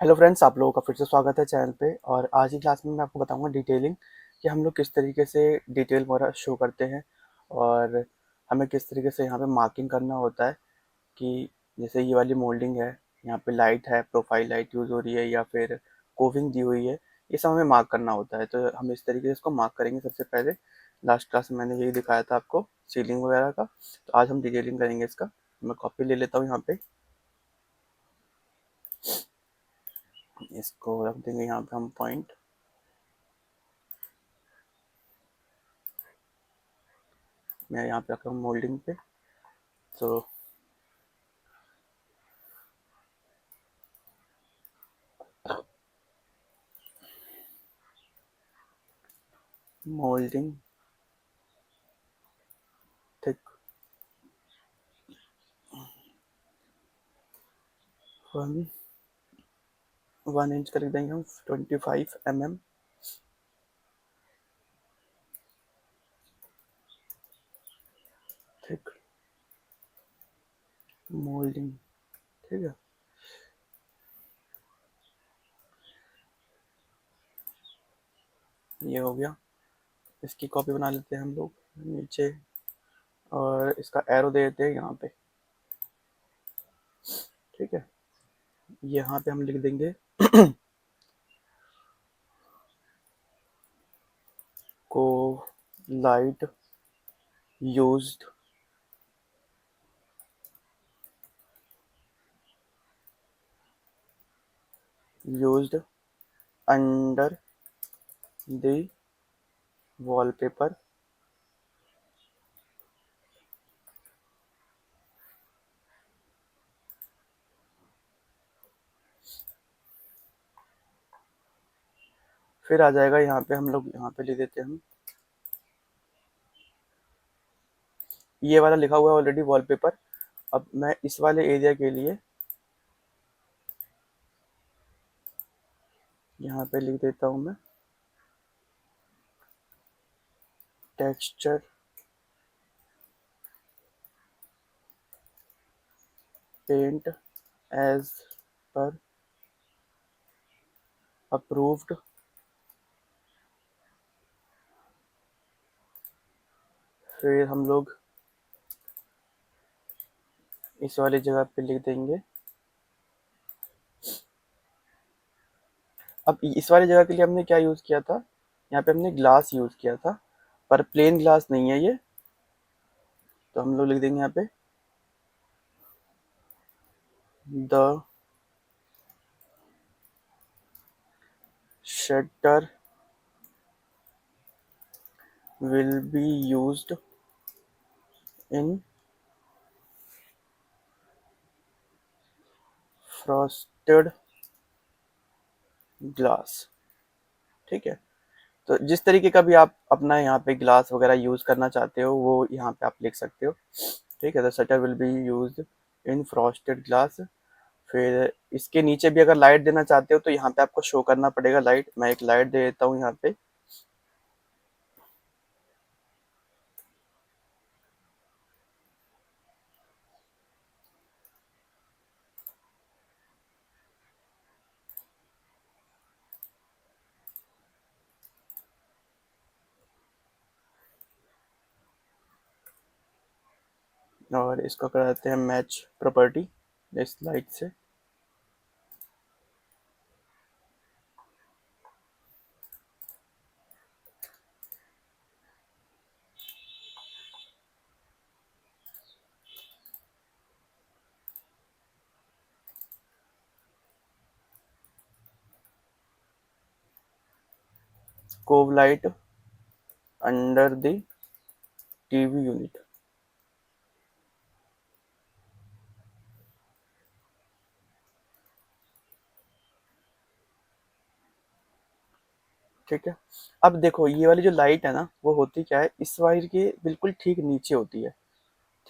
Hello friends, आप लोगों का फिर से स्वागत है चैनल पे। और आज की क्लास में मैं आपको बताऊंगा डिटेलिंग कि हम लोग किस तरीके से डिटेल वगैरह शो करते हैं और हमें किस तरीके से यहाँ पे मार्किंग करना होता है कि जैसे ये वाली मोल्डिंग है, यहाँ पे लाइट है, प्रोफाइल लाइट यूज़ हो रही है या फिर कोविंग दी हुई है, ये सब हमें मार्क करना होता है। तो हम इस तरीके से इसको मार्क करेंगे। सबसे पहले लास्ट क्लास में मैंने यही दिखाया था आपको सीलिंग वगैरह का, तो आज हम डिटेलिंग करेंगे इसका। मैं कॉपी ले लेता हूँ यहाँ पे, इसको रख देंगे यहाँ पे हम पॉइंट। मैं यहाँ पे रख रहा हूँ मोल्डिंग पे। तो मोल्डिंग थिक 1 इंच का लिख देंगे हम, 25 mm थिक मोल्डिंग। ठीक है, ये हो गया। इसकी कॉपी बना लेते हैं हम लोग नीचे, और इसका एरो दे देते हैं यहाँ पे। ठीक है, यहाँ पे हम लिख देंगे को light used used under the wallpaper फिर आ जाएगा यहाँ पे, हम लोग यहाँ पे लिख देते हैं हम, ये वाला लिखा हुआ है ऑलरेडी वॉलपेपर। अब मैं इस वाले एरिया के लिए यहाँ पे लिख देता हूँ मैं texture paint as per approved. फिर हम लोग इस वाली जगह पे लिख देंगे। अब इस वाली जगह के लिए हमने क्या यूज़ किया था, यहाँ पे हमने ग्लास यूज़ किया था, पर प्लेन ग्लास नहीं है ये। तो हम लोग लिख देंगे यहाँ पे the shutter will be used in frosted glass. ठीक है, तो जिस तरीके का भी आप अपना यहाँ पे ग्लास वगैरह यूज़ करना चाहते हो वो यहाँ पे आप लिख सकते हो। ठीक है, the shutter will be used in frosted glass. फिर इसके नीचे भी अगर लाइट देना चाहते हो तो यहाँ पे आपको शो करना पड़ेगा लाइट। मैं एक लाइट दे देता हूँ यहाँ पे। और इसको कर देते हैं मैच प्रॉपर्टी इस लाइट से। Cove light under the TV unit. ठीक है, अब देखो ये वाली जो लाइट है ना, वो होती क्या है, इस वायर के बिल्कुल ठीक नीचे होती है।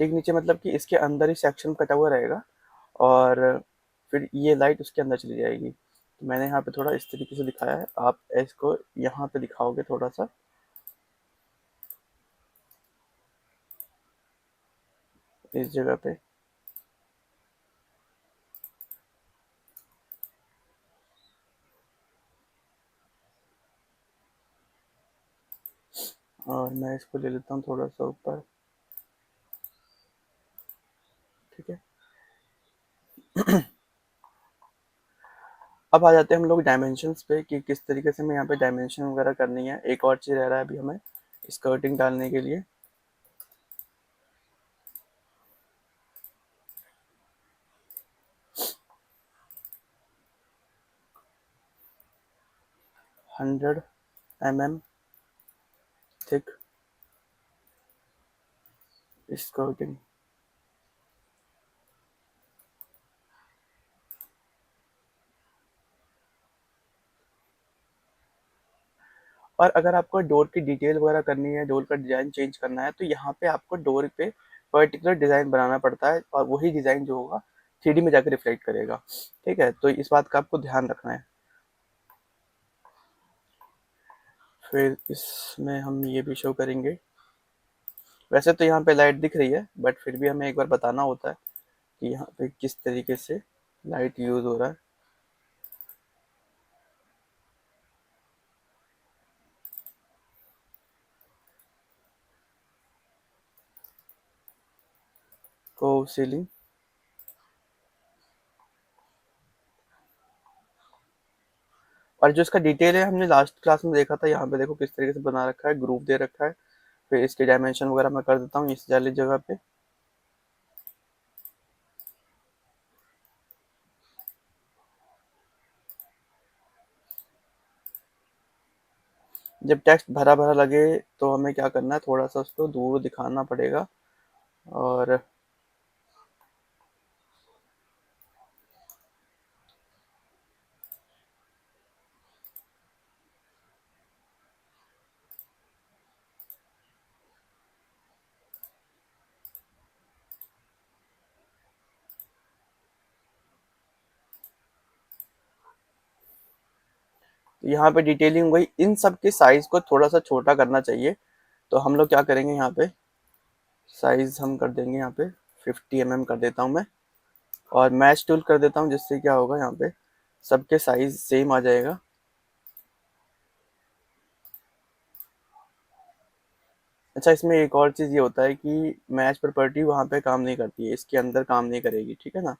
ठीक नीचे मतलब कि इसके अंदर ही सेक्शन कटा हुआ रहेगा, और फिर ये लाइट उसके अंदर चली जाएगी। तो मैंने यहाँ पे थोड़ा इस तरीके से दिखाया है, आप इसको यहाँ पे दिखाओगे थोड़ा सा इस जगह पे। और मैं इसको ले लेता हूँ थोड़ा सा ऊपर, ठीक है। अब आ जाते हैं हम लोग डायमेंशंस पे कि किस तरीके से हमें यहाँ पे डायमेंशन वगैरह करनी है। एक और चीज़ रह रहा है अभी हमें स्कर्टिंग डालने के लिए। Hundred mm thick skirting. और अगर आपको डोर की डिटेल वगैरह करनी है, डोर का डिज़ाइन चेंज करना है, तो यहाँ पे आपको डोर पे पर्टिकुलर डिज़ाइन बनाना पड़ता है और वही डिज़ाइन जो होगा 3D में जाकर रिफ्लेक्ट करेगा, ठीक है। तो इस बात का आपको ध्यान रखना है। फिर इसमें हम ये भी शो करेंगे। वैसे तो यहाँ पे लाइट दिख रही है, बट फिर भी हमें एक बार बताना होता है कि यहाँ पे किस तरीके से लाइट यूज़ हो रहा है। को सीलिंग। और जो इसका डिटेल है हमने लास्ट क्लास में देखा था, यहाँ पे देखो किस तरीके से बना रखा है, ग्रुप दे रखा है। फिर इसके डायमेंशन वगैरह मैं कर देता हूँ इस वाली जगह पे। जब टेक्स्ट भरा भरा लगे तो हमें क्या करना है, थोड़ा सा उसको दूर दिखाना पड़ेगा। और यहाँ पे डिटेलिंग हुई, इन सब के साइज को थोड़ा सा छोटा करना चाहिए। तो हम लोग क्या करेंगे, यहाँ पे साइज हम कर देंगे, यहाँ पे 50 mm कर देता हूँ मैं। और मैच टूल कर देता हूँ, जिससे क्या होगा यहाँ पे सबके साइज सेम आ जाएगा। अच्छा, इसमें एक और चीज़ ये होता है कि मैच प्रॉपर्टी वहाँ पे काम नहीं करती है, इसके अंदर काम नहीं करेगी, ठीक है ना।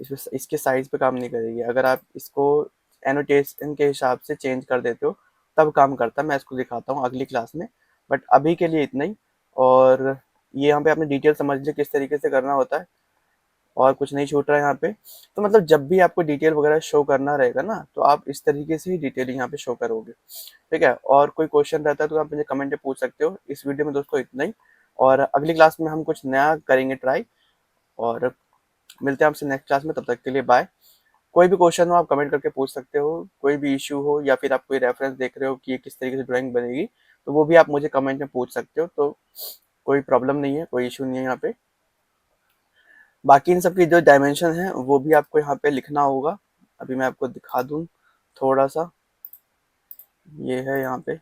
इसमें इसके साइज पे काम नहीं करेगी। अगर आप इसको एनोटेशन के हिसाब से चेंज कर देते हो तब काम करता है। मैं इसको दिखाता हूँ अगली क्लास में, बट अभी के लिए इतना ही। और ये यहाँ पे आपने डिटेल समझ लिया किस तरीके से करना होता है, और कुछ नहीं छूट रहा है यहाँ पे। तो मतलब जब भी आपको डिटेल वगैरह शो करना रहेगा ना, तो आप इस तरीके से ही डिटेल यहाँ पे शो करोगे, ठीक है। और कोई क्वेश्चन रहता है तो आप मुझे कमेंट में पूछ सकते हो। इस वीडियो में दोस्तों इतना ही, और अगली क्लास में हम कुछ नया करेंगे ट्राई। और मिलते हैं आपसे नेक्स्ट क्लास में, तब तक के लिए बाय। कोई भी क्वेश्चन हो आप कमेंट करके पूछ सकते हो, कोई भी इशू हो या फिर आप कोई रेफरेंस देख रहे हो कि ये किस तरीके से ड्राइंग बनेगी, तो वो भी आप मुझे कमेंट में पूछ सकते हो। तो कोई प्रॉब्लम नहीं है, कोई इशू नहीं है यहाँ पे। बाकी इन सब की जो डायमेंशन है वो भी आपको यहाँ पे लिखना होगा। अभी मैं आपको दिखा दूँ थोड़ा सा, ये है यहाँ पे।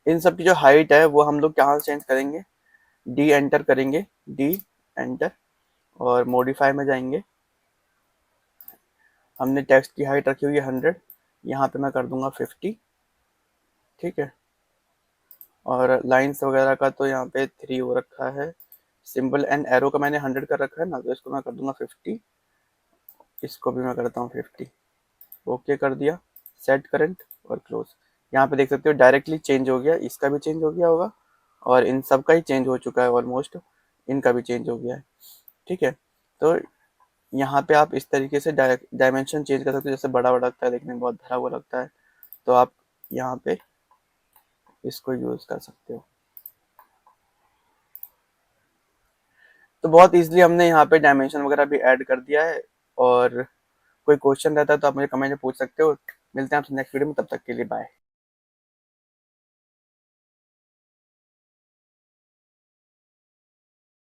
इन सब की जो हाइट है वो हम लोग कहाँ चेंज करेंगे, डी एंटर करेंगे, डी एंटर, और मॉडिफाई में जाएंगे। हमने टेक्स्ट की हाइट रखी हुई है 100, यहाँ पे मैं कर दूंगा 50, ठीक है। और लाइंस वगैरह का तो यहाँ पे 3 हो रखा है। सिंबल एंड एरो का मैंने 100 कर रखा है ना, तो इसको मैं कर दूंगा 50। इसको भी मैं करता हूँ 50। ओके कर दिया, सेट करंट और क्लोज। यहाँ पे देख सकते हो डायरेक्टली चेंज हो गया, इसका भी चेंज हो गया होगा, और इन सब का ही चेंज हो चुका है ऑलमोस्ट, इनका भी चेंज हो गया है, ठीक है। तो यहाँ पे आप इस तरीके से डायमेंशन चेंज कर सकते हो। जैसे बड़ा बड़ा लगता है, देखने में बहुत भरा हुआ लगता है, तो आप यहाँ पे इसको यूज कर सकते हो। तो बहुत इजीली हमने यहाँ पे डायमेंशन वगैरह भी ऐड कर दिया है। और कोई क्वेश्चन रहता है तो आप मुझे कमेंट में पूछ सकते हो। मिलते हैं आपसे नेक्स्ट वीडियो में, तब तक के लिए बाय।